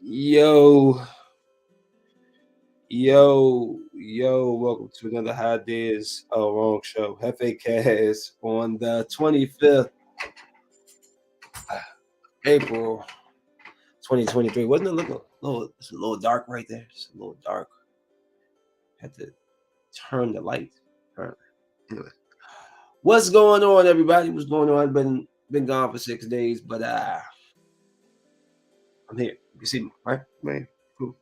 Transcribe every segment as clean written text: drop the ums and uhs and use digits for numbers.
Yo, welcome to another Ideas Wrong Show. JefeCast on the 25th April 2023. Wasn't it it's a little dark right there? It's a little dark. Had to turn the light. Anyway. What's going on, everybody? What's going on? I've been gone for 6 days, but I'm here. You can see me, right? Man, cool.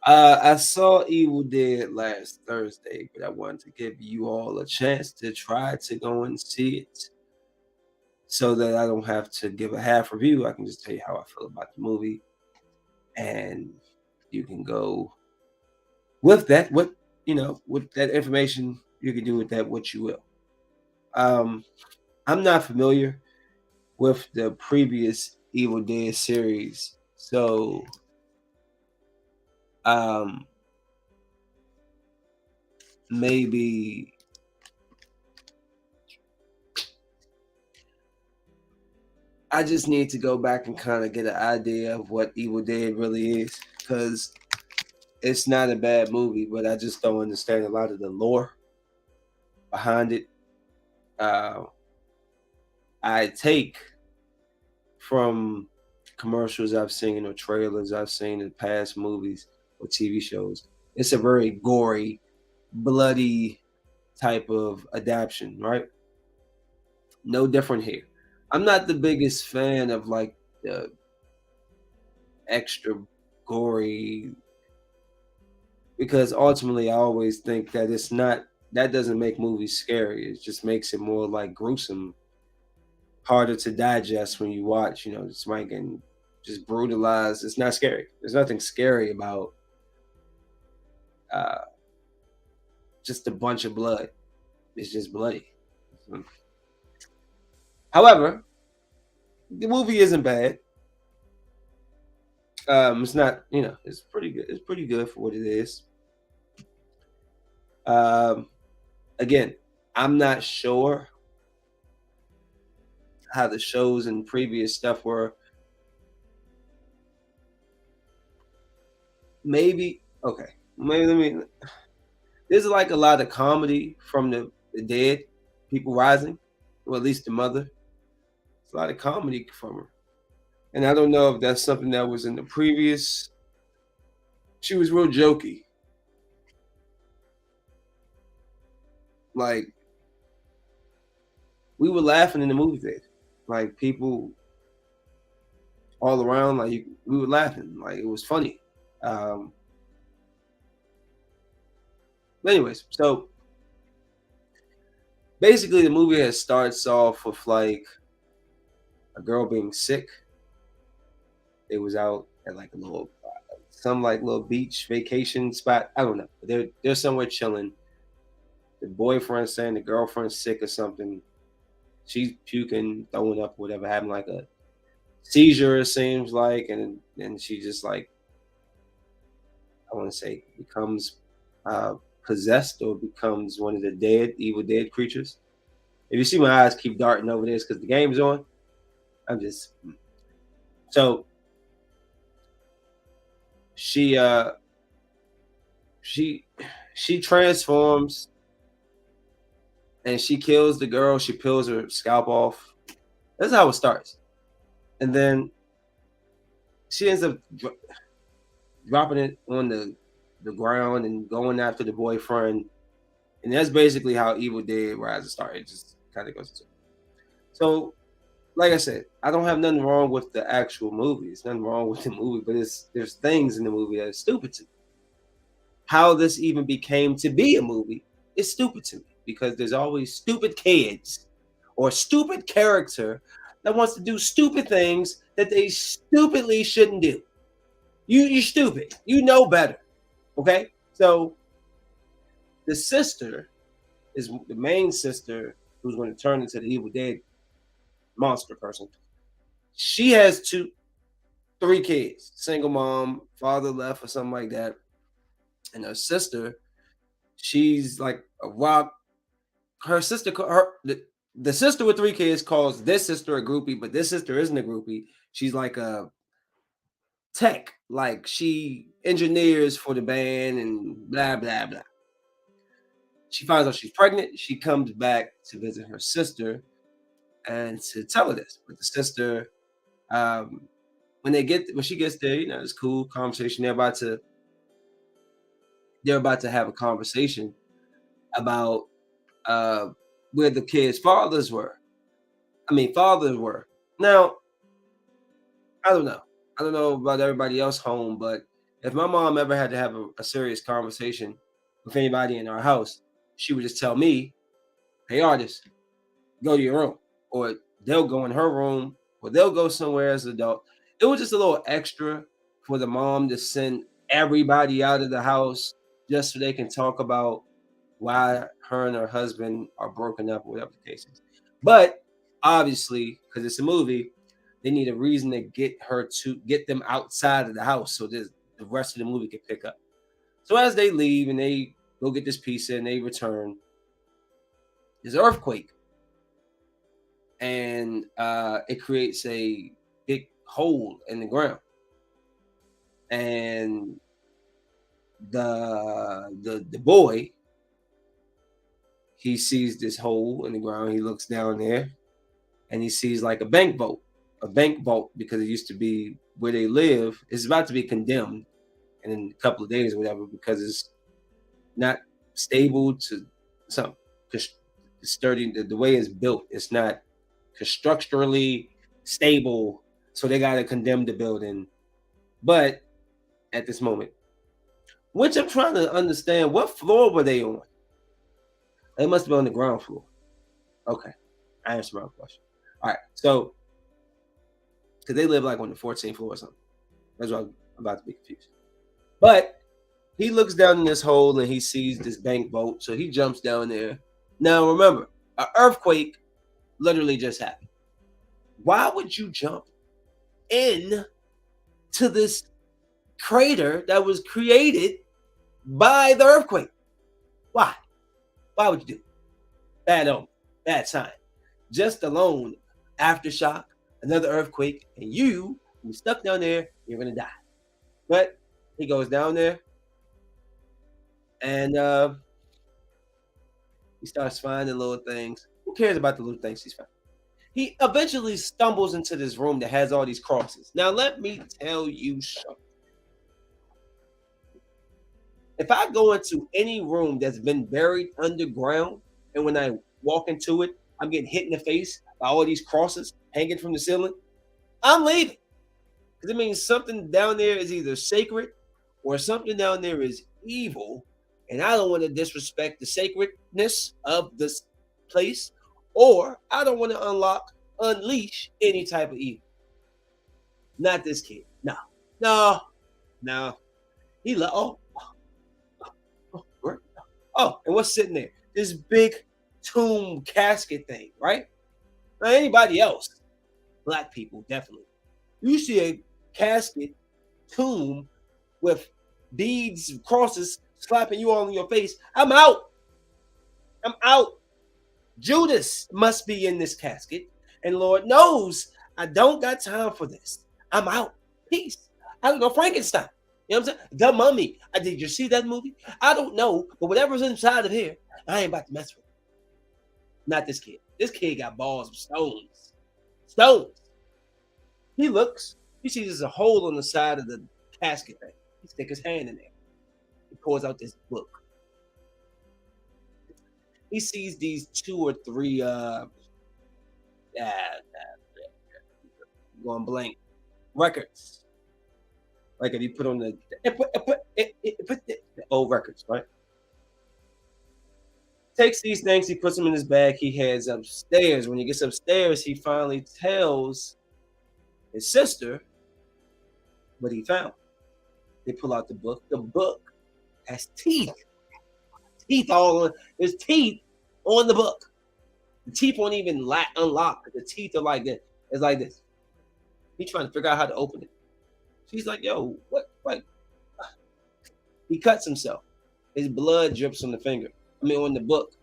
I saw Evil Dead last Thursday, but I wanted to give you all a chance to try to go and see it so that I don't have to give a half review. I can just tell you how I feel about the movie, and you can go with that. With that information, you can do with that what you will. I'm not familiar with the previous Evil Dead series, so maybe I just need to go back and kind of get an idea of what Evil Dead really is, because it's not a bad movie, but I just don't understand a lot of the lore behind it. I take from commercials I've seen or trailers I've seen in past movies or TV shows, it's a very gory, bloody type of adaptation, right? No different here. I'm not the biggest fan of like the extra gory, because ultimately I always think that that doesn't make movies scary. It just makes it more like gruesome, harder to digest when you watch. Somebody getting just brutalized. It's not scary. There's nothing scary about uh, just a bunch of blood. It's just bloody. However, the movie isn't bad. It's not, it's pretty good. It's pretty good for what it is. Again, I'm not sure how the shows and previous stuff were. Maybe okay. Maybe there's like a lot of comedy from the dead people rising, or at least the mother. It's a lot of comedy from her, and I don't know if that's something that was in the previous. She was real jokey, like we were laughing in the movie theater, like people all around, like we were laughing, like it was funny. Anyways, so basically the movie starts off with like a girl being sick. They was out at like a little some like little beach vacation spot. I don't know. They're somewhere chilling. The boyfriend's saying the girlfriend's sick or something. She's puking, throwing up, whatever, having like a seizure, it seems like, and then she just like, I want to say, becomes possessed or becomes one of the evil dead creatures. If you see my eyes keep darting over this because the game's on, I'm just so she transforms and she kills the girl. She peels her scalp off. That's how it starts, and then she ends up dropping it on the ground and going after the boyfriend, and that's basically how Evil Dead Rise started. It just kind of goes into. So, like I said, I don't have nothing wrong with the actual movie. It's nothing wrong with the movie, but there's things in the movie that are stupid to me. How this even became to be a movie is stupid to me, because there's always stupid kids or stupid character that wants to do stupid things that they stupidly shouldn't do. You're stupid. You know better. Okay? So the sister is the main sister who's going to turn into the Evil Dead monster person. She has three kids, single mom, father left or something like that. And her sister, she's like a rock. Her sister, the sister with three kids calls this sister a groupie, but this sister isn't a groupie. She's like a tech, like she engineers for the band and blah blah blah. She finds out she's pregnant. She comes back to visit her sister and to tell her this. But the sister, um, when she gets there, it's cool conversation. They're about to have a conversation about uh, where the kids' fathers were. Fathers were. Now, I don't know. I don't know about everybody else home, but if my mom ever had to have a serious conversation with anybody in our house, she would just tell me, "Hey, artist, go to your room," or they'll go in her room, or they'll go somewhere as an adult. It was just a little extra for the mom to send everybody out of the house just so they can talk about why her and her husband are broken up, or whatever the case is. But obviously, because it's a movie, they need a reason to get them outside of the house so the rest of the movie can pick up. So as they leave and they go get this pizza and they return, there's an earthquake, and it creates a big hole in the ground. And the boy, he sees this hole in the ground. He looks down there and he sees like a bank vault, because it used to be where they live. It's about to be condemned in a couple of days or whatever, because it's not stable to something. Sturdy, the way it's built, it's not structurally stable, so they got to condemn the building. But at this moment, which I'm trying to understand, what floor were they on? They must have been on the ground floor. Okay, I answered my own question. All right, so because they live like on the 14th floor or something. That's why I'm about to be confused. But he looks down in this hole and he sees this bank vault, so he jumps down there. Now remember, an earthquake literally just happened. Why would you jump in to this crater that was created by the earthquake? Why? Why would you do it? Bad omen, bad sign. Just alone, aftershock, another earthquake, and you're stuck down there, you're gonna die. But he goes down there and he starts finding little things. Who cares about the little things he's finding? He eventually stumbles into this room that has all these crosses. Now, let me tell you something. If I go into any room that's been buried underground, and when I walk into it, I'm getting hit in the face by all these crosses hanging from the ceiling, I'm leaving. Because it means something down there is either sacred or something down there is evil. And I don't want to disrespect the sacredness of this place, or I don't want to unleash any type of evil. Not this kid. No, no, no. He and what's sitting there? This big tomb casket thing, right? Now, anybody else, black people definitely. You see a casket tomb with beads, crosses slapping you all in your face. I'm out. I'm out. Judas must be in this casket, and Lord knows I don't got time for this. I'm out. Peace. I don't know, Frankenstein. You know what I'm saying? The Mummy. Did you see that movie? I don't know, but whatever's inside of here, I ain't about to mess with it. Not this kid. This kid got balls of stones. Stones. He looks. He sees there's a hole on the side of the casket thing. He sticks his hand in there. He pulls out this book. He sees these 2 or 3 going blank records. Like if you put on the old records, right? Takes these things, he puts them in his bag, he heads upstairs. When he gets upstairs, he finally tells his sister what he found. They pull out the book. The book has teeth. There's teeth on the book. The teeth won't even unlock. The teeth are like this. It's like this. He's trying to figure out how to open it. She's like, yo, what? He cuts himself. His blood drips on the finger. On the book.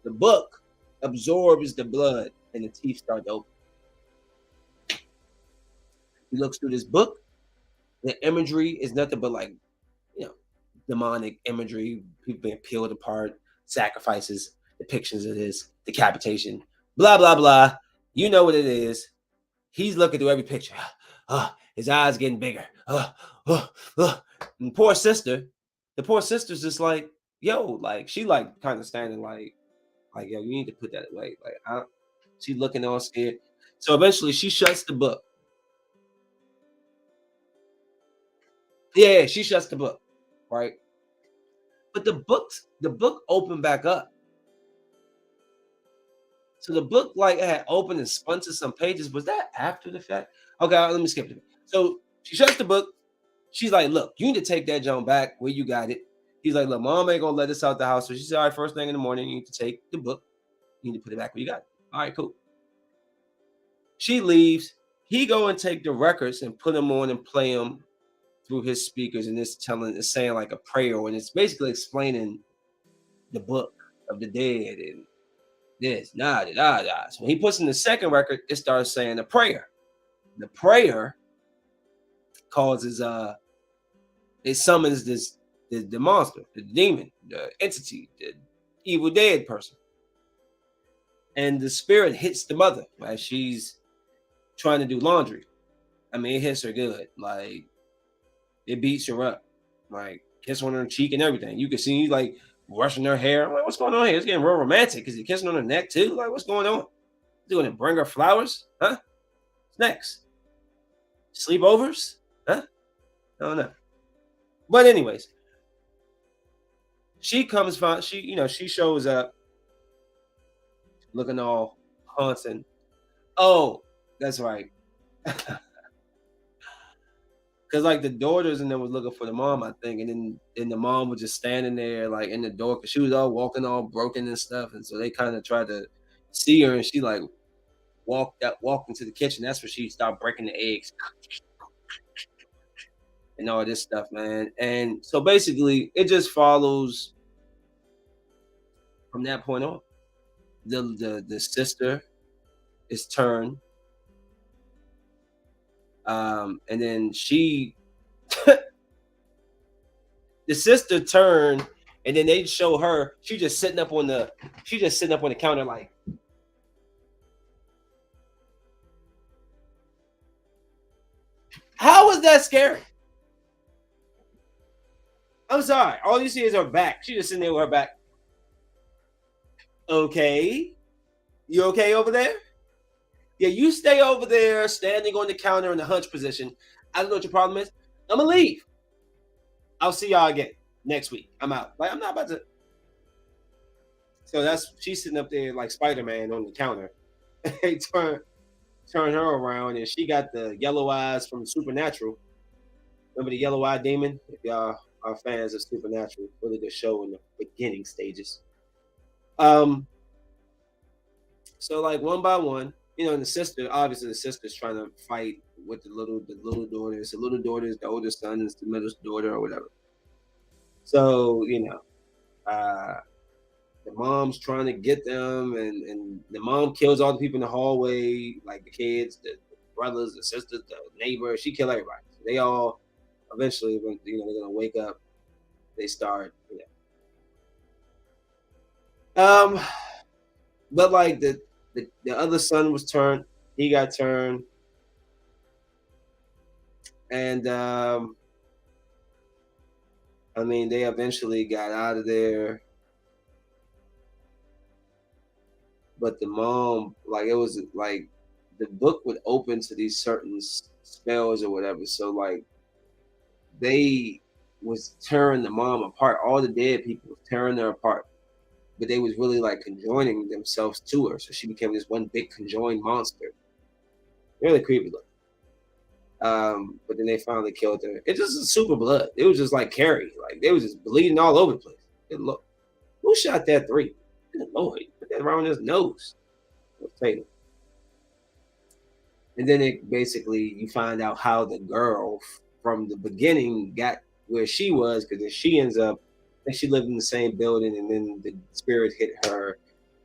The book absorbs the blood and the teeth start to open. He looks through this book The imagery is nothing but like, you know, demonic imagery, people being peeled apart, sacrifices, depictions of this, decapitation, blah, blah, blah. You know what it is. He's looking through every picture. His eyes getting bigger. And the poor sister's just like, yo, like she like kind of standing like yo, you need to put that away. Like she looking all scared. So eventually she shuts the book. Yeah, she shuts the book, right? But the book opened back up. So the book like had opened and spun to some pages. Was that after the fact? Okay, let me skip it. So she shuts the book. She's like, look, you need to take that junk back where you got it. He's like, look, mom ain't gonna let us out the house. So she said, all right, first thing in the morning, you need to take the book. You need to put it back where you got it. All right, cool. She leaves. He go and take the records and put them on and play them through his speakers, and it's saying like a prayer, and it's basically explaining the book of the dead and this, nah, da, da, da. So when he puts in the second record, it starts saying a prayer. The prayer causes it summons the monster, the demon, the entity, the evil dead person. And the spirit hits the mother as she's trying to do laundry. I mean, it hits her good. Like it beats her up. Like kiss on her cheek and everything. You can see like brushing her hair. I'm like, what's going on here? It's getting real romantic because you're kissing on her neck too. Like, what's going on? Doing it? Bring her flowers? Huh? What's next? Sleepovers? Huh? I don't know. But anyways, she comes from she shows up looking all haunting. Oh, that's right. Cause like the daughters and them was looking for the mom, I think, and the mom was just standing there like in the door because she was all walking all broken and stuff, and so they kind of tried to see her, and she like walked into the kitchen. That's where she started breaking the eggs and all this stuff, man. And so basically, it just follows from that point on. The sister is turned, and then the sister turned, and then they show her she just sitting up on the counter like. How was that scary? I'm sorry. All you see is her back. She just sitting there with her back. Okay. You okay over there? Yeah, you stay over there standing on the counter in the hunch position. I don't know what your problem is. I'm gonna leave. I'll see y'all again next week. I'm out. Like I'm not about to. So that's she's sitting up there like Spider-Man on the counter. They turn her around and she got the yellow eyes from Supernatural. Remember the yellow eye demon? If y'all are fans of Supernatural, really good show in the beginning stages. Um, so like one by one, and the sister, obviously the sister's trying to fight with the little daughters. The little daughter is the oldest son, is the middle daughter or whatever. So, uh the mom's trying to get them, and the mom kills all the people in the hallway, like the kids, the brothers, the sisters, the neighbor. She killed everybody. So they all eventually, when they're gonna wake up, they start. Um, but like the other son was turned, he got turned, and I mean they eventually got out of there. But the mom, like it was like the book would open to these certain spells or whatever. So like they was tearing the mom apart. All the dead people was tearing her apart, but they was really like conjoining themselves to her. So she became this one big conjoined monster. Really creepy look. But then they finally killed her. It just was super blood. It was just like Carrie. Like they was just bleeding all over the place. Good look. Who shot that three? Good Lord, put that around his nose. Tatum. And then it basically you find out how the girl from the beginning got where she was, because then she ends up and she lived in the same building, and then the spirit hit her.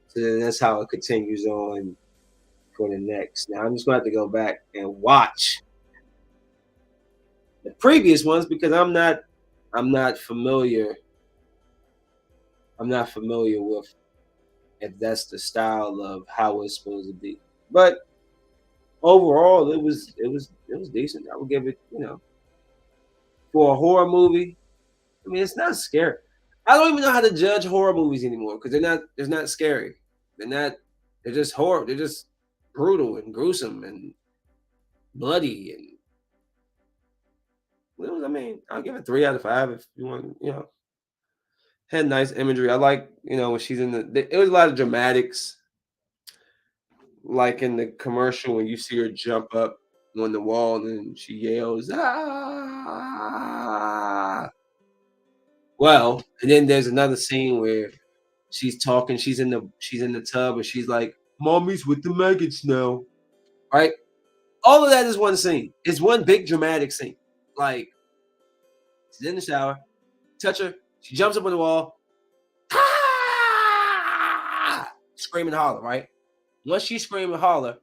So then that's how it continues on for the next. Now I'm just going to have to go back and watch the previous ones because I'm not familiar. I'm not familiar with if that's the style of how it's supposed to be. But overall, it was decent. I would give it, for a horror movie. I mean, it's not scary. I don't even know how to judge horror movies anymore because they're not scary. They're not. They're just horror. They're just brutal and gruesome and bloody and. Well, I mean, I'll give it 3 out of 5 if you want. Had nice imagery. I like when she's in the. It was a lot of dramatics, like in the commercial when you see her jump up on the wall and she yells ah. Well, and then there's another scene where she's talking. She's in the tub, and she's like, "Mommy's with the maggots now." Right? All of that is one scene. It's one big dramatic scene. Like she's in the shower, touch her, she jumps up on the wall, ah! Scream and holler. Right? Once she scream and holler,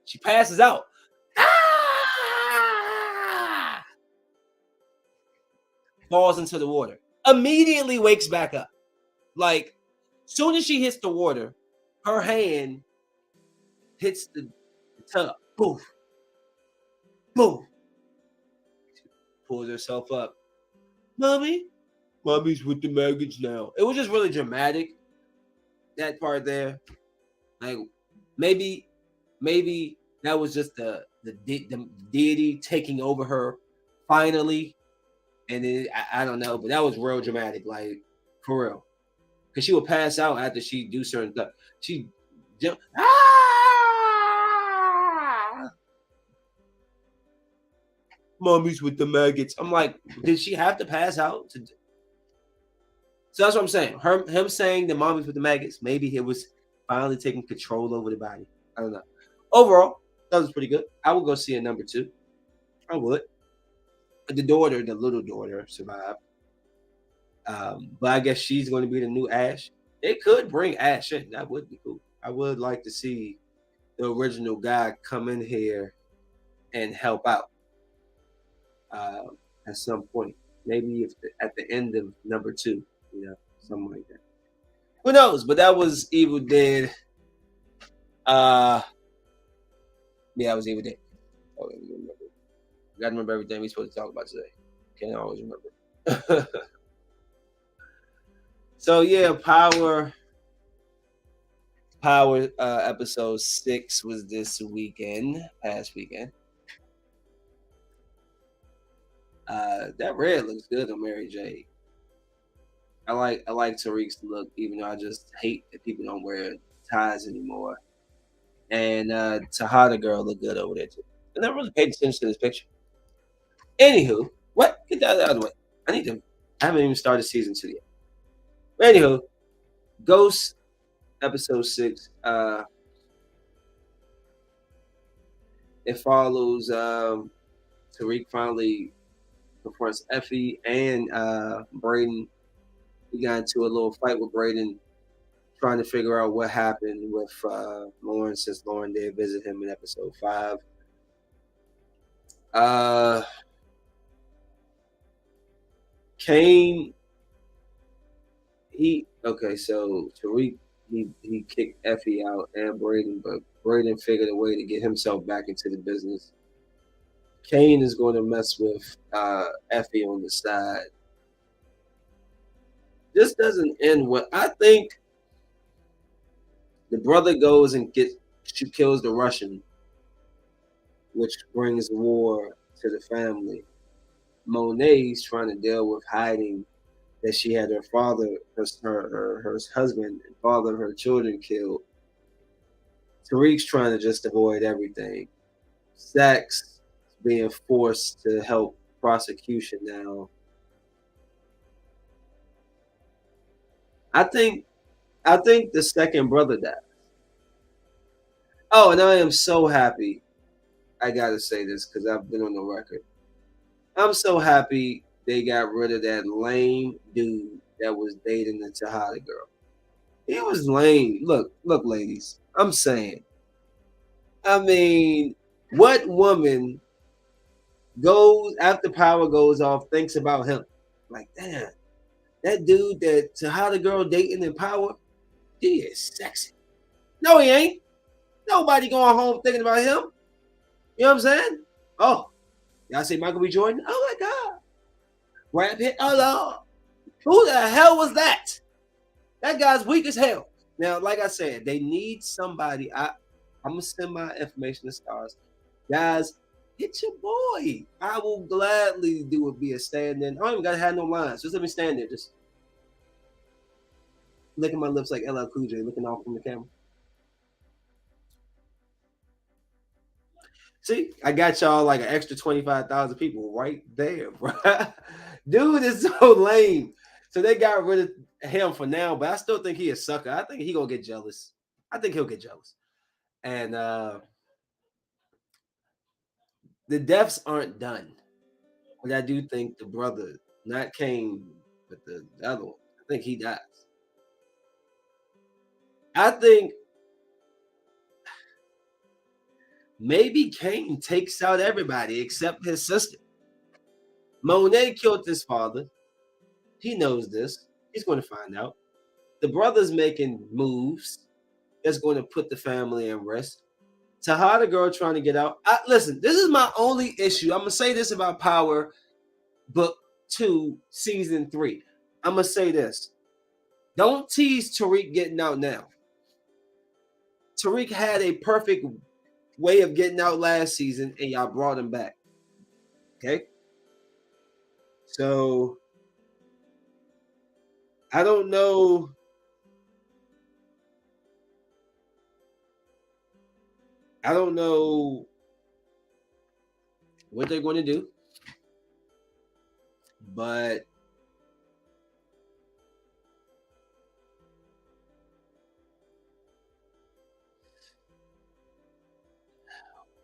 she passes out. Ah! Falls into the water. Immediately wakes back up. Like, soon as she hits the water, her hand hits the tub. Boom. Boom. She pulls herself up. Mommy's with the maggots now. It was just really dramatic. That part there. Like, maybe that was just the deity taking over her finally. And then I don't know, but that was real dramatic, like for real. Because she would pass out after she do certain stuff. She jump. Ah! Mommy's with the maggots. I'm like, did she have to pass out? So that's what I'm saying. Him saying the mommy's with the maggots. Maybe he was finally taking control over the body. I don't know. Overall, that was pretty good. I would go see a number 2. I would. The little daughter, survived. But I guess she's going to be the new Ash. It could bring Ash in. That would be cool. I would like to see the original guy come in here and help out at some point. Maybe at the end of number 2, something like that. Who knows? But that was Evil Dead. Yeah, it was Evil Dead. Oh, remember. You gotta remember everything we're supposed to talk about today. Can't always remember. So yeah, Power episode 6 was this past weekend. That red looks good on Mary J. I like Tariq's look, even though I just hate that people don't wear ties anymore. And Tahada girl looked good over there too. I never really paid attention to this picture. Anywho, what? Get that out of the way. I haven't even started season 2 yet. But anywho, Ghost episode 6. It follows Tariq finally confronts Effie and Braden. He got into a little fight with Braden, trying to figure out what happened with Lauren, since Lauren did visit him in episode 5. Kane, so Tariq he kicked Effie out and Braden, but Braden figured a way to get himself back into the business. Kane is going to mess with Effie on the side. This doesn't end well. I think the brother goes and kills the Russian, which brings war to the family. Monet's trying to deal with hiding that she had her father, her husband, and father of her children killed. Tariq's trying to just avoid everything. Sax being forced to help prosecution now. I think the second brother dies. Oh, and I am so happy. I gotta say this because I've been on the record. I'm so happy they got rid of that lame dude that was dating the Tahada girl. He was lame. Look, ladies. I'm saying. I mean, what woman Goes after power goes off, thinks about him. Like, damn, that dude that to how the girl dating in power, he is sexy. No, he ain't. Nobody going home thinking about him. You know what I'm saying? Oh, y'all say Michael B. Jordan? Oh my God. Brad Pitt? Oh Lord. Who the hell was that? That guy's weak as hell. Now, like I said, they need somebody. I'm gonna send my information to stars. Guys, hit your boy. I will gladly do it. Be a stand in. I don't even gotta have no lines. Just let me stand there. Just licking my lips like LL Cool J, looking off from the camera. See, I got y'all like an extra 25,000 people right there, bro. Dude is so lame. So they got rid of him for now, but I still think he a sucker. I think he gonna get jealous. I think he'll get jealous. And the deaths aren't done. But I do think the brother, not Kane, but the other one, I think he dies. I think maybe Kane takes out everybody except his sister. Monet killed his father. He knows this. He's going to find out. The brother's making moves that's going to put the family at risk. Tahada girl trying to get out. Listen, this is my only issue. I'm going to say this about Power Book 2, Season 3. I'm going to say this. Don't tease Tariq getting out now. Tariq had a perfect way of getting out last season, and y'all brought him back. Okay? So, I don't know. I don't know what they're going to do, but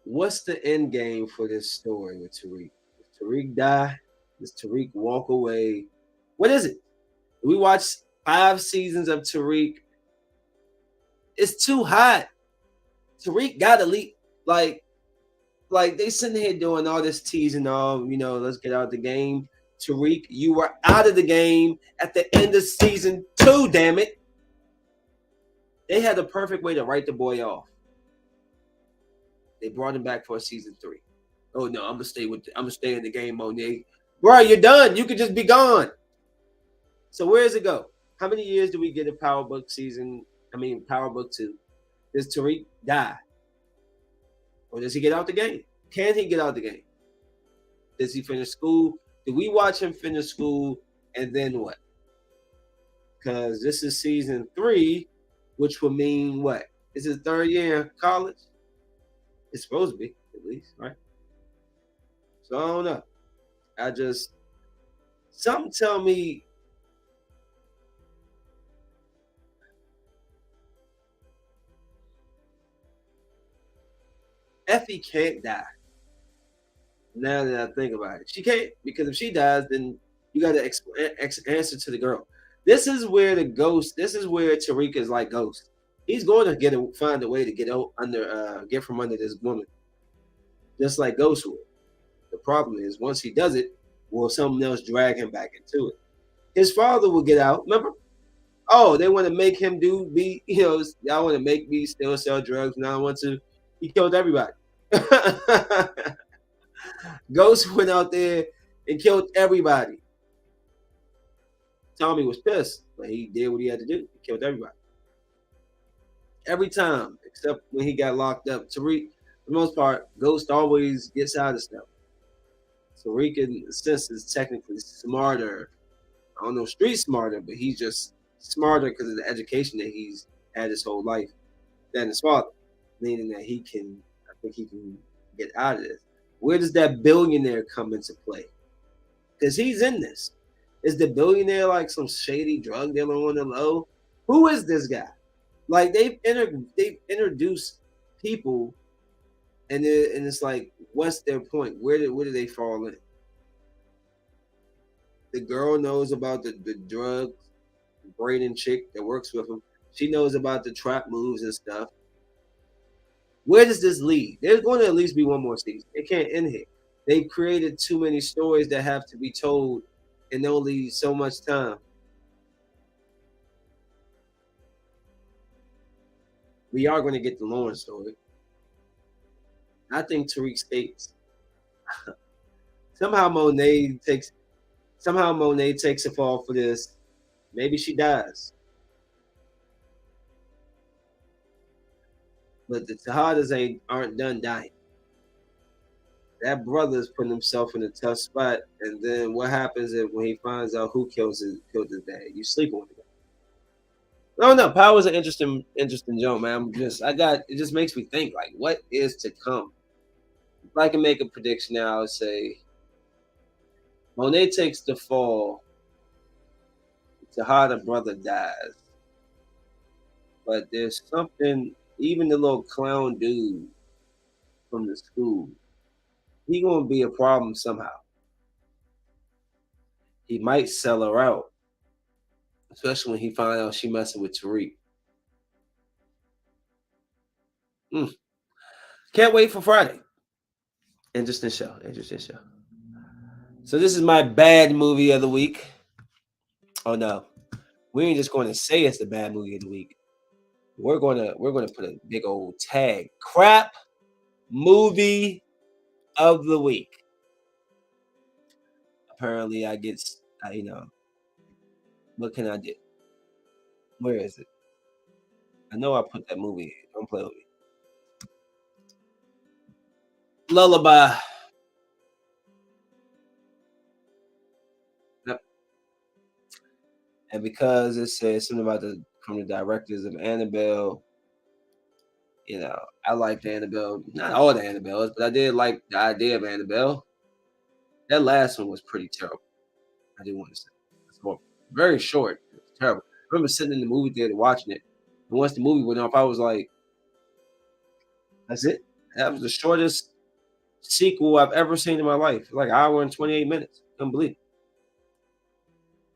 what's the end game for this story with Tariq? Does Tariq die? Does Tariq walk away? What is it? We watched 5 seasons of Tariq. It's too hot. Tariq got to leave. Like they sitting here doing all this teasing, all let's get out of the game. Tariq, you were out of the game at the end of season 2. Damn it! They had the perfect way to write the boy off. They brought him back for season 3. Oh no, I'm gonna stay in the game, Monet. Bro, you're done. You could just be gone. So where does it go? How many years do we get a Power Book season? Power Book 2. Does Tariq die? Or does he get out the game? Can he get out the game? Does he finish school? Do we watch him finish school and then what? Because this is season 3, which would mean what? Is his 3rd year in college? It's supposed to be, at least, right? So I don't know. Something tell me Effie can't die. Now that I think about it, she can't, because if she dies, then you got to answer to the girl. This is where Tariq is like Ghost. He's going to find a way to get from under this woman, just like Ghost would. The problem is once he does it, will someone else drag him back into it? His father will get out. Remember? Oh, they want to make him y'all want to make me still sell drugs. Now I want to. He killed everybody. Ghost went out there and killed everybody. Tommy was pissed, but he did what he had to do. He killed everybody. Every time, except when he got locked up. Tariq, for the most part, Ghost always gets out of stuff. Tariq, in a sense, is technically smarter. I don't know, street smarter, but he's just smarter because of the education that he's had his whole life than his father. Meaning that I think he can get out of this. Where does that billionaire come into play? Because he's in this. Is the billionaire like some shady drug dealer on the low? Who is this guy? Like they've introduced people, and it's like, what's their point? Where do they fall in? The girl knows about the drug braiding chick that works with him. She knows about the trap moves and stuff. Where does this lead? There's going to at least be one more season. It can't end here. They've created too many stories that have to be told in only so much time. We are going to get the Lauren story. I think Tariq escapes. Somehow Monet takes somehow Monet takes a fall for this. Maybe she dies. But the Tejadas aren't done dying. That brother is putting himself in a tough spot. And then what happens if when he finds out who killed his dad? You sleeping with him. No, no, Power's an interesting joke, man. It just makes me think like what is to come. If I can make a prediction now, I would say Monet takes the fall. Tejada brother dies. But there's something, even the little clown dude from the school, he gonna be a problem somehow. He might sell her out, especially when he find out she messing with Tariq. Mm. Can't wait for Friday. Interesting show. Interesting show. So this is my bad movie of the week. Oh no, we ain't just going to say it's the bad movie of the week. We're gonna put a big old tag. Crap movie of the week. Apparently, what can I do? Where is it? I know I put that movie in. Don't play with me. Lullaby. Yep. And because it says something about from the directors of Annabelle, I liked Annabelle. Not all the Annabelles, but I did like the idea of Annabelle. That last one was pretty terrible. I do want to say. It's very short. It was terrible. I remember sitting in the movie theater watching it. And once the movie went off, I was like, that's it. That was the shortest sequel I've ever seen in my life. Like an hour and 28 minutes. Couldn't believe it.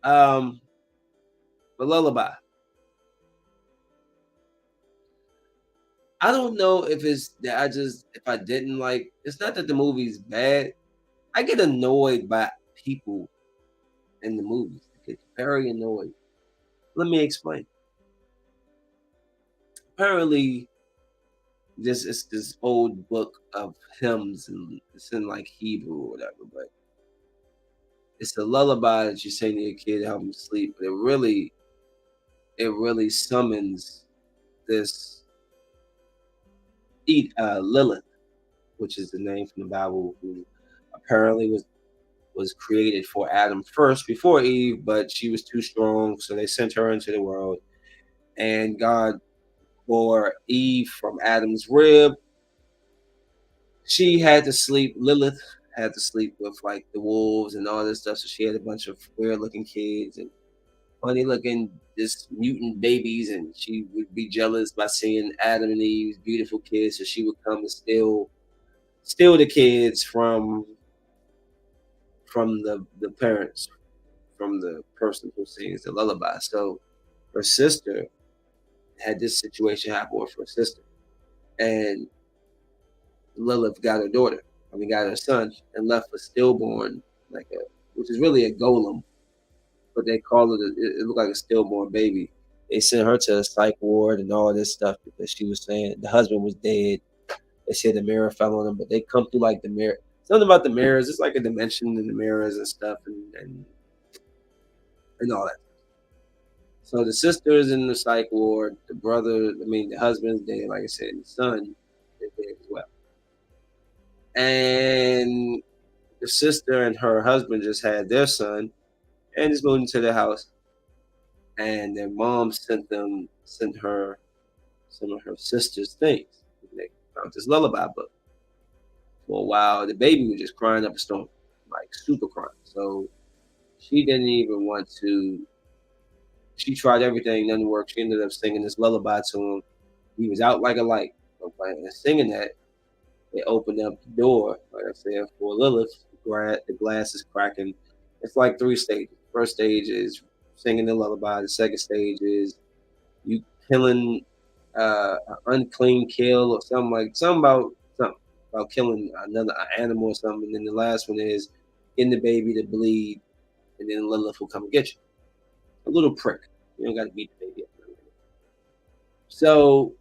But Lullaby. I don't know if it's that if I didn't like, it's not that the movie's bad. I get annoyed by people in the movies. I get very annoyed. Let me explain. Apparently, this is this old book of hymns and it's in like Hebrew or whatever, but it's a lullaby that you sing to your kid to help him sleep. But it really summons this Lilith, which is the name from the Bible, who apparently was created for Adam first before Eve, but she was too strong, so they sent her into the world. And God bore Eve from Adam's rib. She had to sleep. Lilith had to sleep with like the wolves and all this stuff. So she had a bunch of weird looking kids and funny looking just mutant babies, and she would be jealous by seeing Adam and Eve's beautiful kids. So she would come and steal the kids from the parents, from the person who sings the lullaby. So her sister had this situation happen with her sister, and Lilith got her daughter. I mean, got her son, and left a stillborn, which is really a golem, but they call it looked like a stillborn baby. They sent her to a psych ward and all this stuff because she was saying the husband was dead. They said the mirror fell on them, but they come through like the mirror. Something about the mirrors. It's like a dimension in the mirrors and stuff, and all that. So the sister's in the psych ward. The husband's dead. Like I said, the son is dead as well. And the sister and her husband just had their son and just moved into their house. And their mom sent her some of her sister's things. They found this lullaby book. For a while, the baby was just crying up a storm, like super crying. So she didn't even want to. She tried everything, nothing worked. She ended up singing this lullaby to him. He was out like a light. And singing that, they opened up the door, like I said, for Lilith. The glass is cracking. It's like 3 stages. First stage is singing the lullaby. The second stage is you killing an unclean kill or something about something. about killing another animal or something. And then the last one is getting the baby to bleed, and then Lilith will come and get you. A little prick. You don't got to beat the baby up. So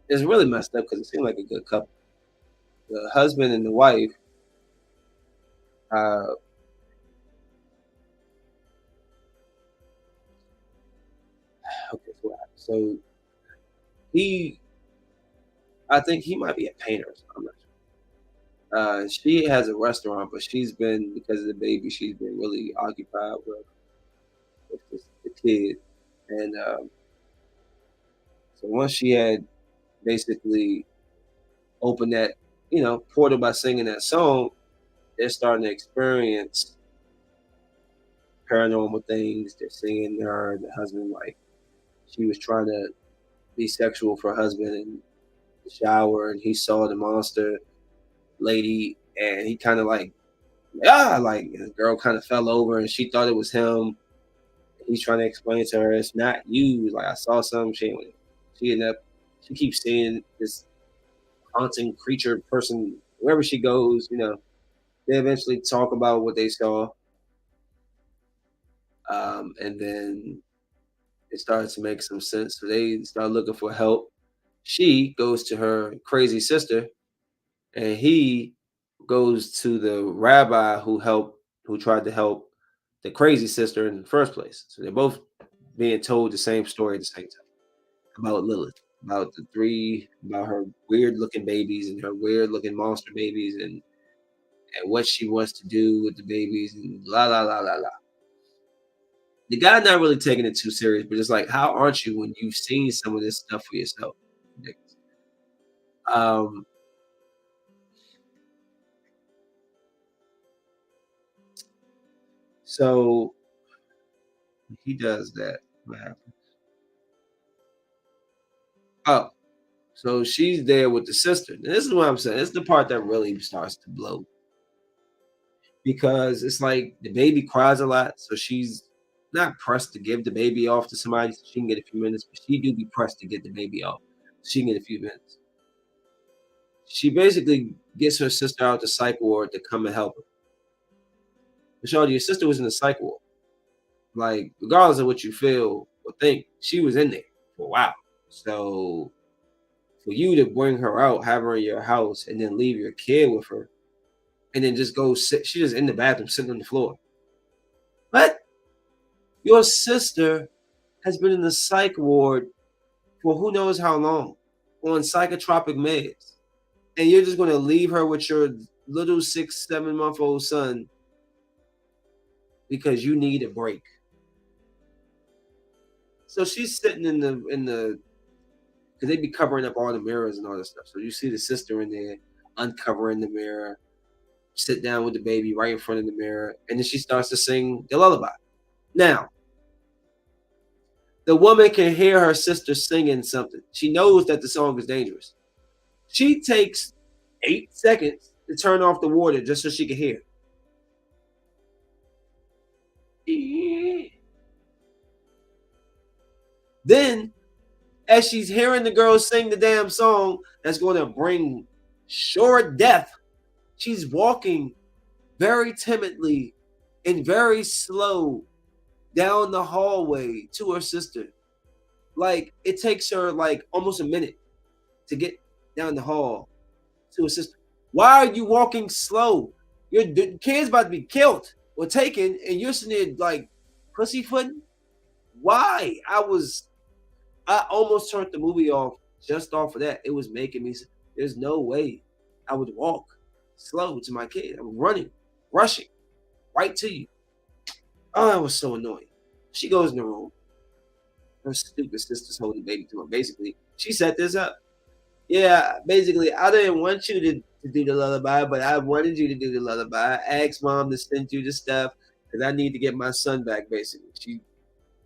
it's really messed up because it seemed like a good couple. The husband and the wife, uh, okay, so what happened? So he, I think he might be a painter or something. I'm not sure. She has a restaurant, but she's been, because of the baby, she's been really occupied with the kid. And so once she had basically opened that, portal by singing that song, they're starting to experience paranormal things. They're seeing her and the husband, like she was trying to be sexual for her husband in the shower, and he saw the monster lady, and he kind of like the girl kind of fell over, and she thought it was him. He's trying to explain to her it's not you. Like, I saw something. She ended up, she keeps seeing this haunting creature person wherever she goes. They eventually talk about what they saw, and then it started to make some sense. So they start looking for help. She goes to her crazy sister, and he goes to the rabbi who tried to help the crazy sister in the first place. So they're both being told the same story at the same time about Lilith, about her weird looking babies and her weird looking monster babies, and what she wants to do with the babies, and la la la la la. The guy not really taking it too serious, but it's like, how aren't you when you've seen some of this stuff for yourself? Um, so he does that. What happened? Oh, so she's there with the sister. And this is what I'm saying. This is the part that really starts to blow, because it's like the baby cries a lot, so she's not pressed to give the baby off to somebody so she can get a few minutes, but she do be pressed to get the baby off so she can get a few minutes. She basically gets her sister out the psych ward to come and help her. Michelle, your sister was in the psych ward. Like, regardless of what you feel or think, she was in there for a while. So for you to bring her out, have her in your house, and then leave your kid with her, and then just go sit, she just in the bathroom sitting on the floor. What? Your sister has been in the psych ward for who knows how long on psychotropic meds. And you're just going to leave her with your little 6, 7 month old son because you need a break. So she's sitting in the because they be covering up all the mirrors and all this stuff. So you see the sister in there uncovering the mirror, sit down with the baby right in front of the mirror, and then she starts to sing the lullaby. Now, the woman can hear her sister singing something. She knows that the song is dangerous. She takes 8 seconds to turn off the water just so she can hear. Then, as she's hearing the girl sing the damn song that's going to bring sure death, she's walking very timidly and very slow down the hallway to her sister. Like, it takes her like almost a minute to get down the hall to her sister. Why are you walking slow? Your kid's about to be killed or taken, and you're sitting there like pussyfooting. Why? I almost turned the movie off just off of that. It was making me. There's no way I would walk slow to my kid. I'm running, rushing right to you. Oh, that was so annoying. She goes in the room. Her stupid sister's holding the baby to her. Basically, she set this up. Yeah, basically, I didn't want you to do the lullaby, but I wanted you to do the lullaby. I asked mom to send you the stuff because I need to get my son back, basically.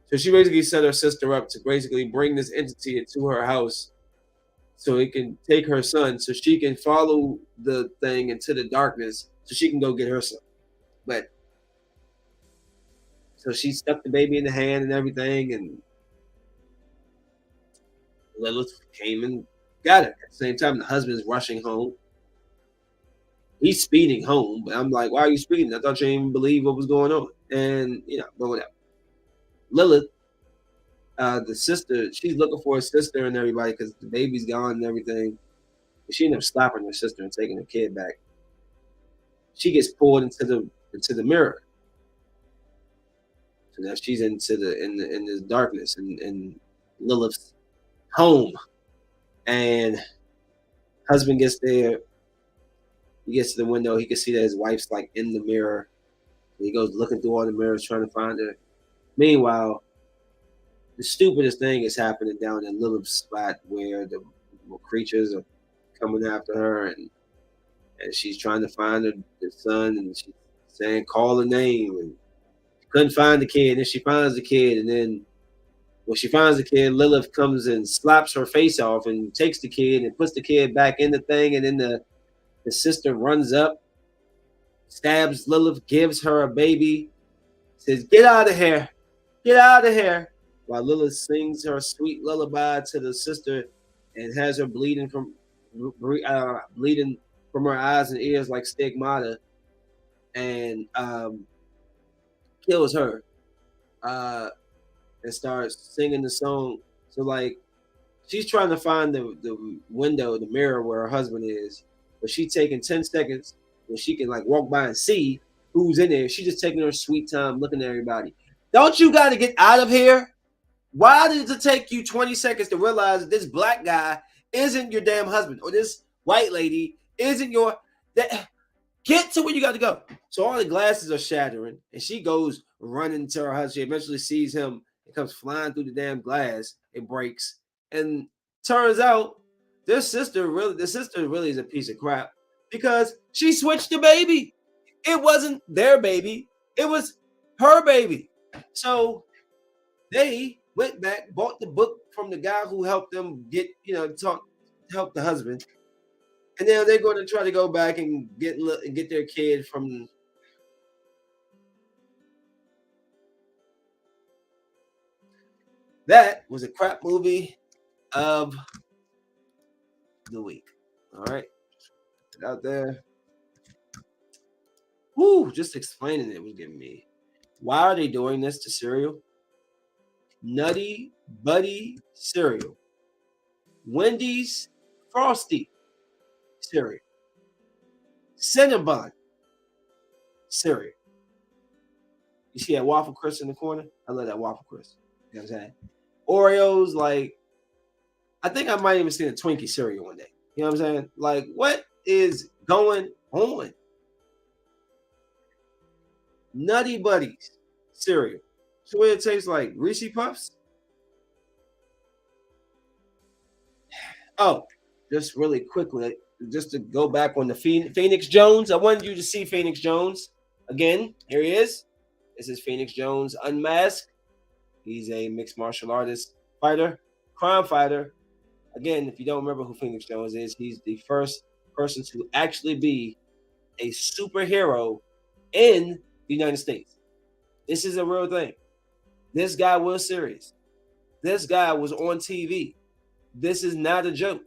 So she basically set her sister up to basically bring this entity into her house so it can take her son, so she can follow the thing into the darkness so she can go get her son. But so she stuck the baby in the hand and everything, and Lilith came and got her. At the same time, the husband's rushing home. He's speeding home, but I'm like, why are you speeding? I thought you didn't even believe what was going on. And but whatever. Lilith, the sister, she's looking for her sister and everybody because the baby's gone and everything. She ended up slapping her sister and taking the kid back. She gets pulled into the mirror. So now she's in this darkness in Lilith's home. And husband gets there. He gets to the window. He can see that his wife's like in the mirror. He goes looking through all the mirrors trying to find her. Meanwhile, the stupidest thing is happening down in Lilith's spot where the creatures are coming after her, and she's trying to find the son, and she's saying, call the name, and she couldn't find the kid. And she finds the kid, and then when she finds the kid, Lilith comes and slaps her face off and takes the kid and puts the kid back in the thing, and then the sister runs up, stabs Lilith, gives her a baby, says, get out of here, get out of here, while Lilith sings her sweet lullaby to the sister and has her bleeding from her eyes and ears like stigmata, and kills her, and starts singing the song. So like she's trying to find the window, the mirror where her husband is, but she's taking 10 seconds when she can like walk by and see who's in there. She's just taking her sweet time looking at everybody. Don't you got to get out of here? Why did it take you 20 seconds to realize that this black guy isn't your damn husband, or this white lady isn't your that? Get to where you got to go. So all the glasses are shattering, and she goes running to her husband. She eventually sees him and comes flying through the damn glass. It breaks, and turns out the sister really is a piece of crap because she switched the baby. It wasn't their baby; it was her baby. So they went back, bought the book from the guy who helped them get, help the husband, and now they're going to try to go back and get their kid from. That was a crap movie of the week. All right, out there. Woo! Just explaining it was giving me. Why are they doing this to cereal? Nutty Buddy cereal, Wendy's Frosty cereal, Cinnabon cereal. You see that Waffle Crisp in the corner? I love that Waffle Crisp. You know what I'm saying? Oreos, like, I think I might even see a Twinkie cereal one day. You know what I'm saying? Like, what is going on? Nutty Buddies cereal. So what it tastes like? Reese's Puffs? Oh, just really quickly, just to go back on the Phoenix Jones. I wanted you to see Phoenix Jones again. Here he is. This is Phoenix Jones unmasked. He's a mixed martial artist, fighter, crime fighter. Again, if you don't remember who Phoenix Jones is, he's the first person to actually be a superhero in the United States. This is a real thing. This guy was serious. This guy was on TV. This is not a joke.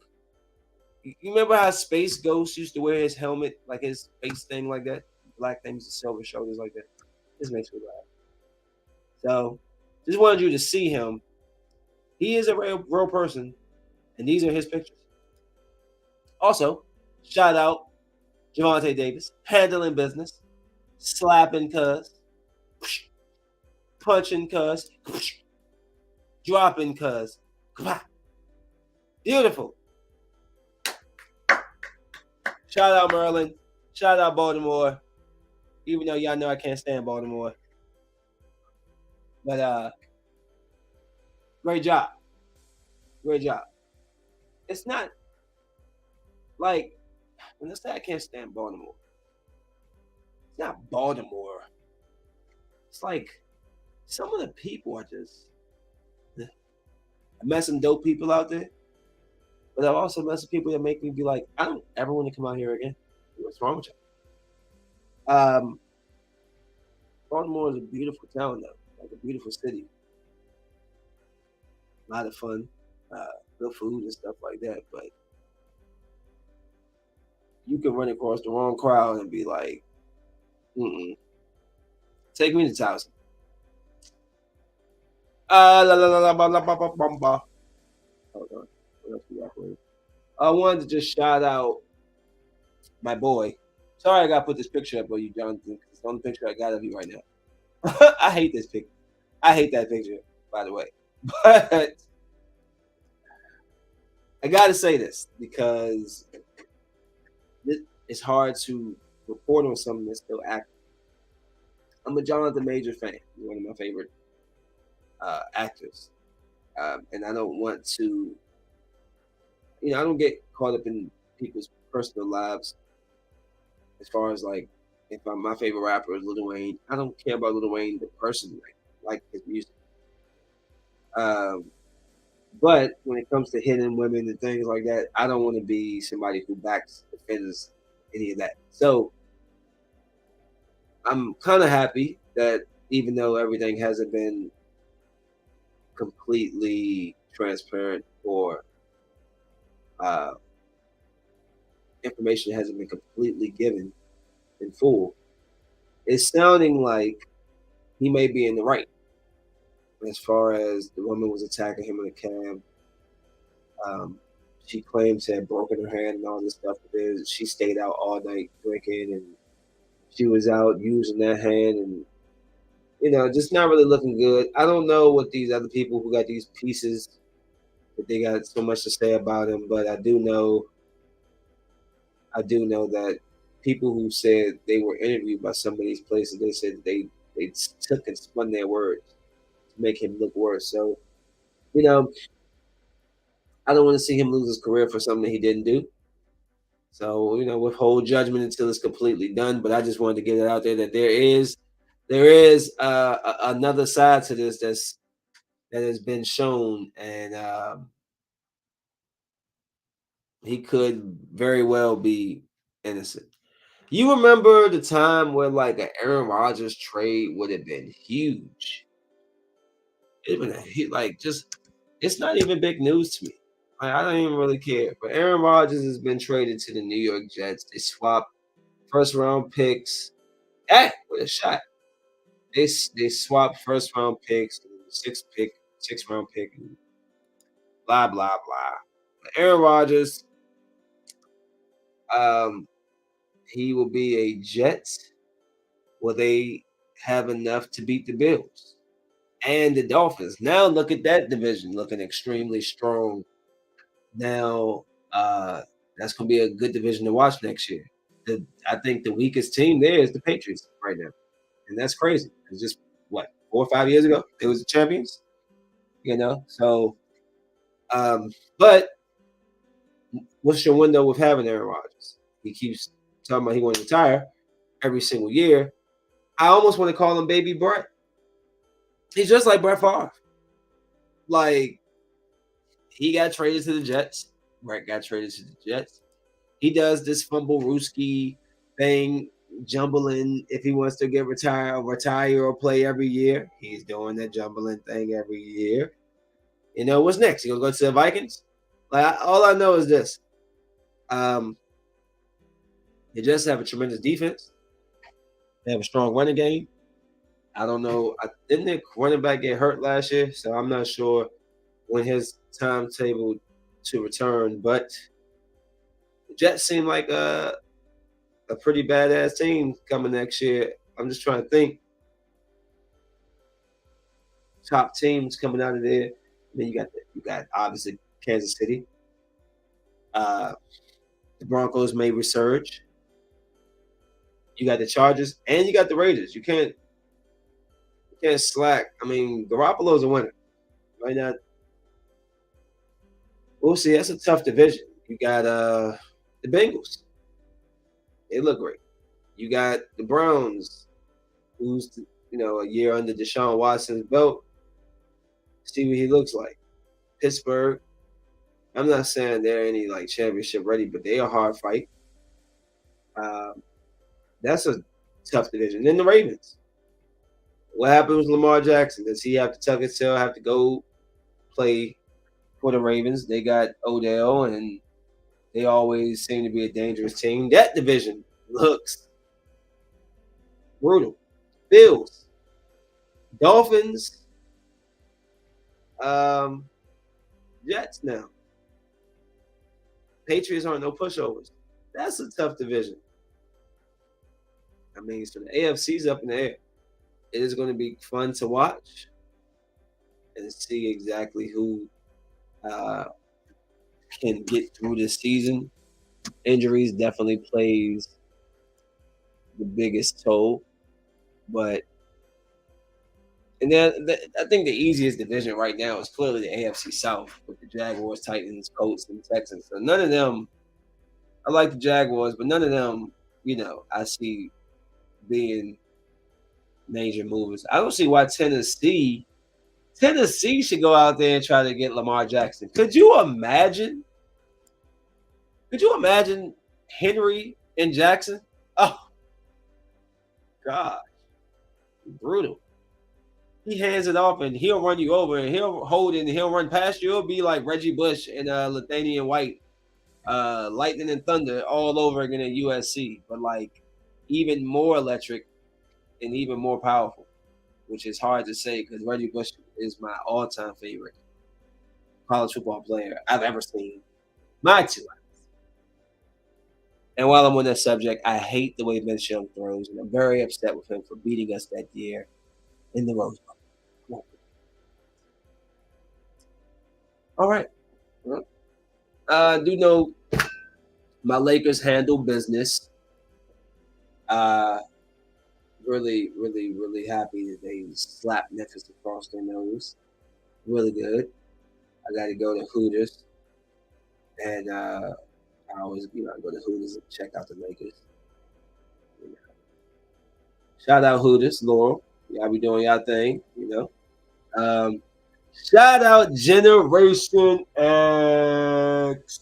You remember how Space Ghost used to wear his helmet, like his face thing like that? Black things with silver shoulders like that. This makes me laugh. So, just wanted you to see him. He is a real person, and these are his pictures. Also, shout out Javante Davis, handling business, slapping cuz, punching cuz, dropping cuz. Beautiful. Shout out Maryland. Shout out Baltimore. Even though y'all know I can't stand Baltimore. But great job. Great job. It's not like when I say I can't stand Baltimore, it's not Baltimore. It's like some of the people are just I met some dope people out there. But I've also met some people that make me be like, I don't ever want to come out here again. What's wrong with you? Baltimore is a beautiful town, though, like a beautiful city. A lot of fun. good food and stuff like that. But you can run across the wrong crowd and be like, mm-mm. Take me to Towson. La, la, la, la, ba, la, ba, ba, ba, ba. Hold on. What else we got for you? I wanted to just shout out my boy. Sorry I got to put this picture up of you, Jonathan. It's the only picture I got of you right now. I hate this picture. I hate that picture, by the way. But I got to say this because it's hard to report on something that's still active. I'm a Jonathan Major fan. He's one of my favorite actors. And I don't want to, I don't get caught up in people's personal lives as far as like if my favorite rapper is Lil Wayne. I don't care about Lil Wayne the person, like his music. Um, but when it comes to hitting women and things like that, I don't want to be somebody who backs defends any of that. So I'm kind of happy that even though everything hasn't been completely transparent or uh, information hasn't been completely given in full, it's sounding like he may be in the right as far as the woman was attacking him in a cab. Um, she claims to have broken her hand and all this stuff. But she stayed out all night drinking and she was out using that hand and just not really looking good. I don't know what these other people who got these pieces that they got so much to say about him, but I do know that people who said they were interviewed by some of these places, they said they took and spun their words to make him look worse. So, you know, I don't want to see him lose his career for something that he didn't do. So, withhold judgment until it's completely done. But I just wanted to get it out there that there is another side to this that has been shown, and he could very well be innocent. You remember the time where like an Aaron Rodgers trade would have been huge? It'd been just it's not even big news to me. I don't even really care. But Aaron Rodgers has been traded to the New York Jets. They swapped first round picks. With a shot. They swapped first round picks, sixth round pick, and blah blah blah. But Aaron Rodgers, um, he will be a Jet. Will they have enough to beat the Bills and the Dolphins? Now look at that division looking extremely strong. Now that's going to be a good division to watch next year. I think the weakest team there is the Patriots right now, and that's crazy. It's just what 4 or 5 years ago they was the champions, So, but what's your window with having Aaron Rodgers? He keeps talking about he wants to retire every single year. I almost want to call him Baby Brett. He's just like Brett Favre. Like, he got traded to the Jets. Brett got traded to the Jets. He does this fumble rooski thing, jumbling if he wants to retire or play every year. He's doing that jumbling thing every year. What's next? He gonna go to the Vikings? All I know is this. They just have a tremendous defense. They have a strong running game. I don't know. Didn't their running back get hurt last year? So I'm not sure when his timetable to return. But the Jets seem like a pretty badass team coming next year. I'm just trying to think. Top teams coming out of there. And then you got obviously Kansas City. The Broncos may resurge. You got the Chargers and you got the Raiders. You can't slack. I mean, Garoppolo's a winner. Right now, we'll see. That's a tough division. You got the Bengals. They look great. You got the Browns, who's a year under Deshaun Watson's belt. See what he looks like. Pittsburgh. I'm not saying they're any like championship ready, but they are a hard fight. That's a tough division. Then the Ravens. What happened with Lamar Jackson? Does he have to tuck his tail, have to go play for the Ravens. They got Odell, and they always seem to be a dangerous team. That division looks brutal. Bills, Dolphins, Jets now. Patriots aren't no pushovers. That's a tough division. I mean, so the AFC's up in the air. It is going to be fun to watch and see exactly who can get through this season. Injuries definitely plays the biggest toll, but and then I think the easiest division right now is clearly the AFC South with the Jaguars, Titans, Colts, and Texans. So none of them. I like the Jaguars, but none of them, I see being major movers. I don't see why Tennessee should go out there and try to get Lamar Jackson. Could you imagine? Henry and Jackson? Oh, God. Brutal. He hands it off and he'll run you over and he'll hold it and he'll run past you. It'll be like Reggie Bush and Latavius White, lightning and thunder all over again at USC, but like even more electric and even more powerful, which is hard to say because Reggie Bush is my all-time favorite college football player I've ever seen. My two. And while I'm on that subject, I hate the way Vince Young throws, and I'm very upset with him for beating us that year in the Rose Bowl. All right. I do know my Lakers handle business. Really, really, really happy that they slapped Memphis across their nose. Really good. I got to go to Hooters, and I always, go to Hooters and check out the Lakers. Shout out Hooters, Laurel. Y'all be doing y'all thing, Shout out Generation X.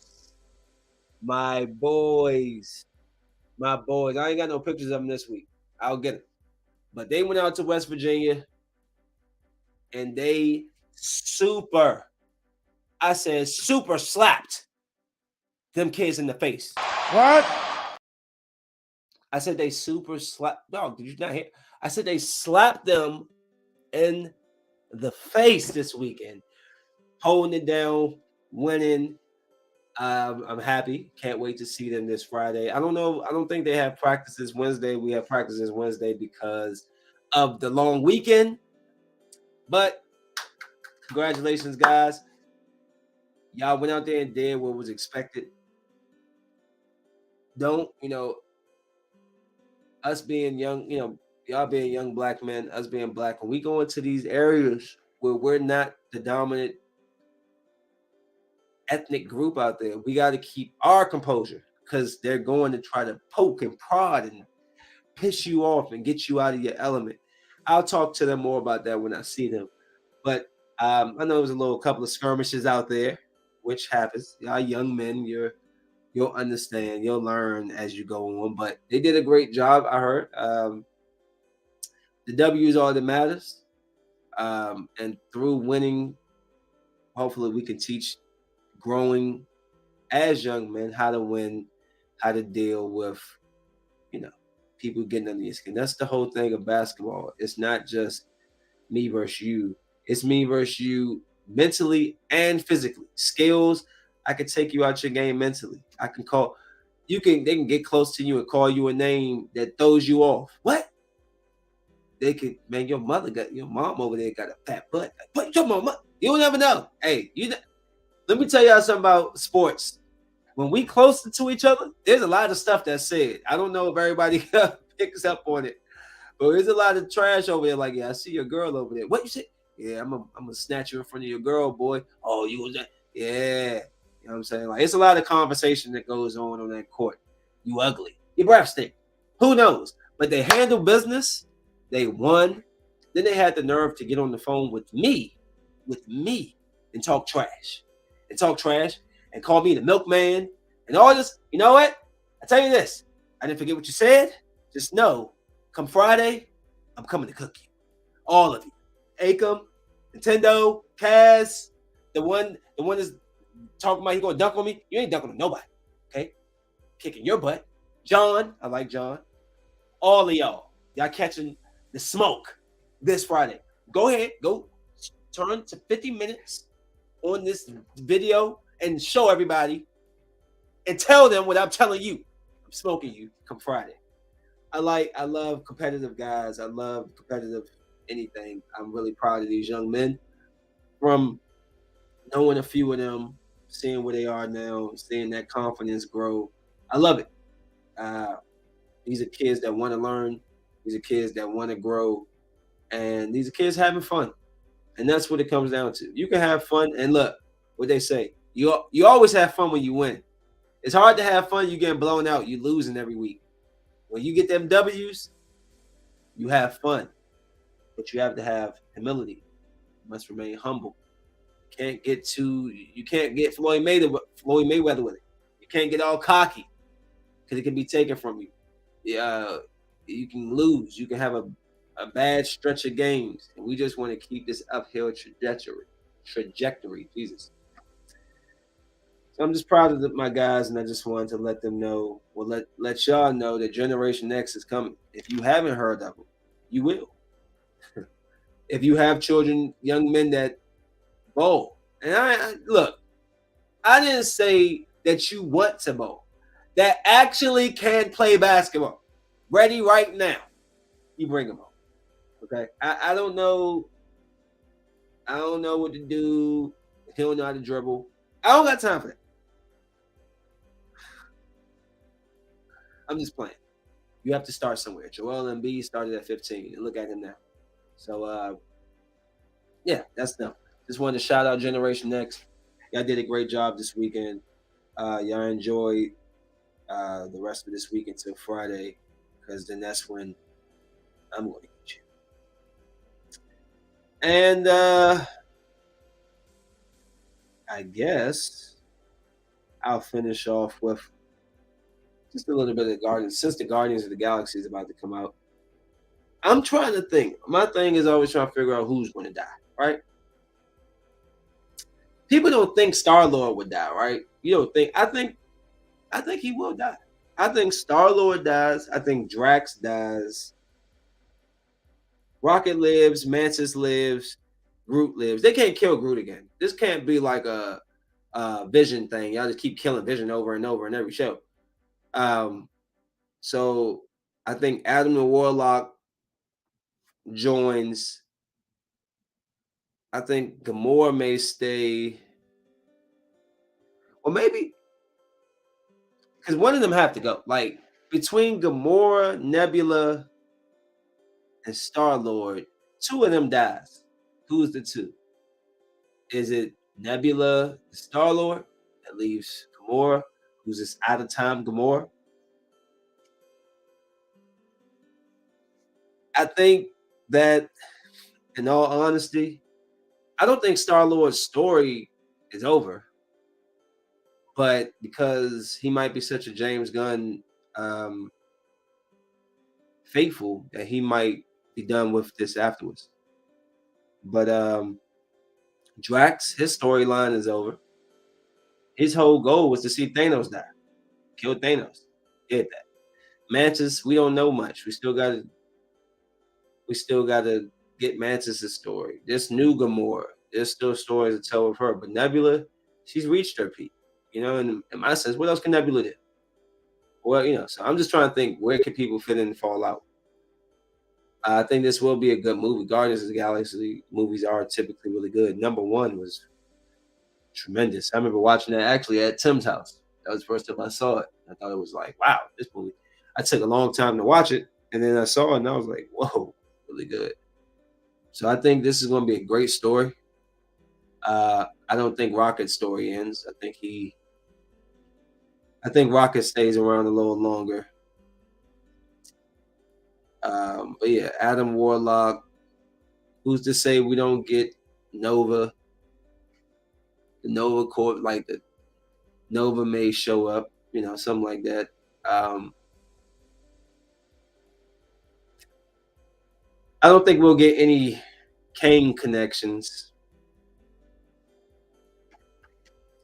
My boys. I ain't got no pictures of them this week. I'll get them. But they went out to West Virginia and they super slapped them kids in the face. What? I said they super slapped. Dog, did you not hear? I said they slapped them in the face this weekend. Holding it down, winning. I'm happy. Can't wait to see them this Friday. I don't know. I don't think they have practices Wednesday. We have practices Wednesday because of the long weekend. But congratulations, guys. Y'all went out there and did what was expected. Don't, us being young, y'all being young black men, us being black, when we go into these areas where we're not the dominant ethnic group out there, we got to keep our composure because they're going to try to poke and prod and piss you off and get you out of your element. I'll talk to them more about that when I see them. But I know there's a couple of skirmishes out there, which happens. Y'all young men, you'll understand, you'll learn as you go on. But they did a great job, I heard. The W is all that matters. And through winning, hopefully we can teach growing as young men how to win, how to deal with, people getting under your skin. That's the whole thing of basketball. It's not just me versus you. It's me versus you mentally and physically. Skills, I can take you out your game mentally. They can get close to you and call you a name that throws you off. What? They could, man, your mom over there got a fat butt. What, your mama? You don't ever know. Hey, let me tell y'all something about sports. When we closer to each other, there's a lot of stuff that's said. I don't know if everybody picks up on it, but there's a lot of trash over there. Like, yeah, I see your girl over there. What you say? Yeah, I'm gonna snatch you in front of your girl, boy. Oh, you was that? Yeah, you know what I'm saying? Like, it's a lot of conversation that goes on that court. You ugly. Your breath stink. Who knows? But they handle business. They won. Then they had the nerve to get on the phone with me, and talk trash. And call me the milkman and all this. You know what? I tell you this. I didn't forget what you said. Just know, come Friday, I'm coming to cook you. All of you. Acom, Nintendo, Kaz, The one that's talking about he gonna dunk on me. You ain't dunking on nobody. Okay, kicking your butt. John, I like John. All of y'all catching the smoke this Friday. Go ahead, go turn to 50 minutes on this video and show everybody and tell them what I'm telling you. I'm smoking you come Friday. I love competitive guys. I love competitive anything. I'm really proud of these young men from knowing a few of them, seeing where they are now, seeing that confidence grow. I love it. Uh, these are kids that want to learn. These are kids that want to grow, and these are kids having fun. And that's what it comes down to. You can have fun, and look what they say. You always have fun when you win. It's hard to have fun. You getting blown out. You losing every week. When you get them W's, you have fun, but you have to have humility. You must remain humble. You can't get Floyd Mayweather with it. You can't get all cocky because it can be taken from you. Yeah, you can lose. You can have a bad stretch of games, and we just want to keep this uphill trajectory. Jesus. So I'm just proud of my guys, and I just wanted to let them know, well, let y'all know that Generation X is coming. If you haven't heard of them, you will. If you have children, young men that bowl, and I look, I didn't say that you want to bowl, that actually can play basketball, ready right now. You bring them on, okay? I don't know. I don't know what to do. He don't know how to dribble. I don't got time for that. I'm just playing. You have to start somewhere. Joel Embiid started at 15, and look at him now. So, yeah, that's them. Just wanted to shout out Generation X. Y'all did a great job this weekend. Y'all enjoy the rest of this week until Friday, because then that's when I'm going to get you. And I guess I'll finish off with just a little bit of Guardians. Since the Guardians of the Galaxy is about to come out, I'm trying to think. My thing is always trying to figure out who's going to die, right? People don't think Star-Lord would die, right? You don't think. I think he will die. I think Star-Lord dies. I think Drax dies. Rocket lives. Mantis lives. Groot lives. They can't kill Groot again. This can't be like a Vision thing. Y'all just keep killing Vision over and over in every show. So I think Adam the Warlock joins. I think Gamora may stay. Or maybe because one of them have to go. Like between Gamora, Nebula, and Star-Lord, two of them dies. Who's the two? Is it Nebula, Star-Lord? That leaves Gamora, who's this out of time Gamora. I think that, in all honesty, I don't think Star-Lord's story is over. But because he might be such a James Gunn faithful that he might be done with this afterwards. But Drax, his storyline is over. His whole goal was to see Thanos die, kill Thanos. Did that. Mantis, we don't know much. We still gotta get Mantis' story. This new Gamora, there's still stories to tell of her. But Nebula, she's reached her peak. You know, in my sense, what else can Nebula do? Well, you know, so I'm just trying to think where can people fit in and fall out. I think this will be a good movie. Guardians of the Galaxy movies are typically really good. Number one was tremendous. I remember watching that actually at Tim's house. That was the first time I saw it. I thought it was like, wow, this movie. I took a long time to watch it, and then I saw it, and I was like, whoa, really good. So I think this is going to be a great story. I don't think Rocket's story ends. I think Rocket stays around a little longer. But yeah, Adam Warlock. Who's to say we don't get Nova? The Nova Corps, like the Nova may show up, you know, something like that. I don't think we'll get any Kang connections.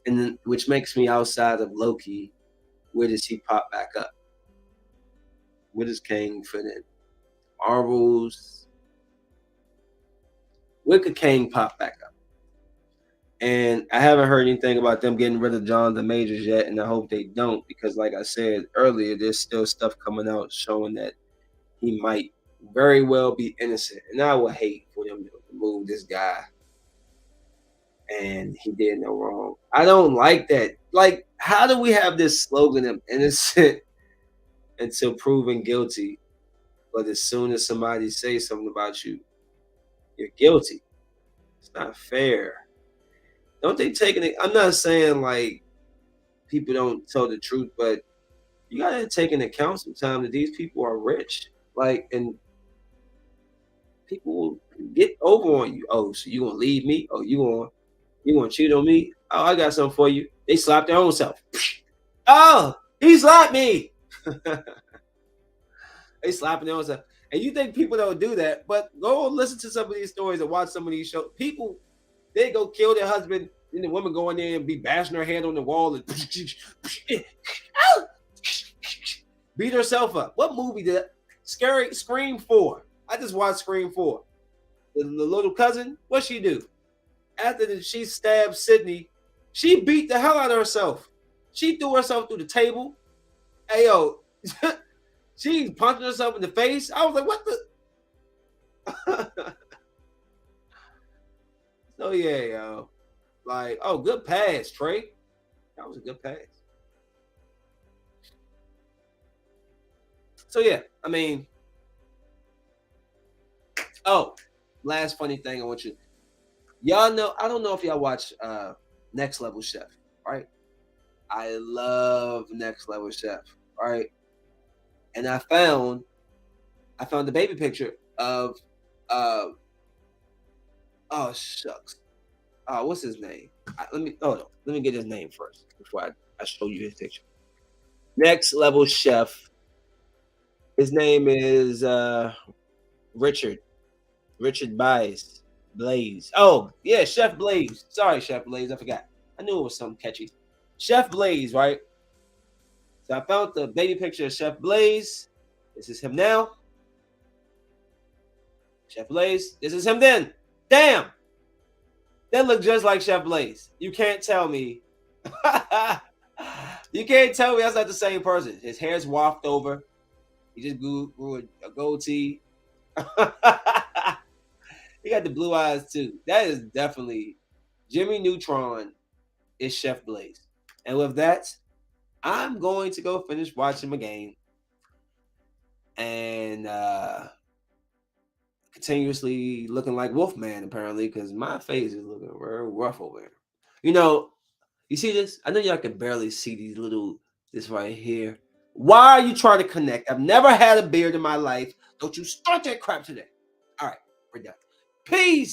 And then, which makes me outside of Loki. Where does he pop back up? Where does Kang fit in? Marvels. Where could Kang pop back up? And I haven't heard anything about them getting rid of John the Majors yet, and I hope they don't, because like I said earlier, there's still stuff coming out showing that he might very well be innocent. And I would hate for them to remove this guy and he did no wrong. I don't like that. Like, how do we have this slogan of innocent until proven guilty? But as soon as somebody says something about you, you're guilty. It's not fair. Don't they take it? I'm not saying like people don't tell the truth, but you gotta take into account sometimes that these people are rich. Like, and people will get over on you. Oh, so you gonna leave me? Oh, you gonna cheat on me? Oh, I got something for you. They slapped their own self. Oh, he slapped me. They slapping their own self. And you think people don't do that, but go listen to some of these stories and watch some of these shows. People, they go kill their husband, and the woman go in there and be bashing her head on the wall and beat herself up. What movie did that? Scream 4. I just watched Scream 4. The little cousin, what she do? After she stabbed Sydney, she beat the hell out of herself. She threw herself through the table. Hey, yo, she punched herself in the face. I was like, what the? So, yeah, yo. Like, oh, good pass, Trey. That was a good pass. So, yeah, I mean, oh, last funny thing I want you. Y'all know, I don't know if y'all watch Next Level Chef, right? I love Next Level Chef, right? And I found the baby picture of oh shucks. What's his name? Let me get his name first before I show you his picture. Next Level Chef. His name is Richard. Richard Blaze. Oh, yeah, Chef Blaze. Sorry, Chef Blaze. I forgot. I knew it was something catchy. Chef Blaze, right? So I found the baby picture of Chef Blaze. This is him now. Chef Blaze. This is him then. Damn. That looked just like Chef Blaze. You can't tell me. You can't tell me that's not the same person. His hair's waffed over. He just grew a goatee. He got the blue eyes too. That is definitely Jimmy Neutron is Chef Blaze. And with that, I'm going to go finish watching my game and continuously looking like Wolfman apparently because my face is looking very rough over here. You know, you see this? I know y'all can barely see this right here. Why are you trying to connect? I've never had a beard in my life. Don't you start that crap today. All right, we're done. Peace.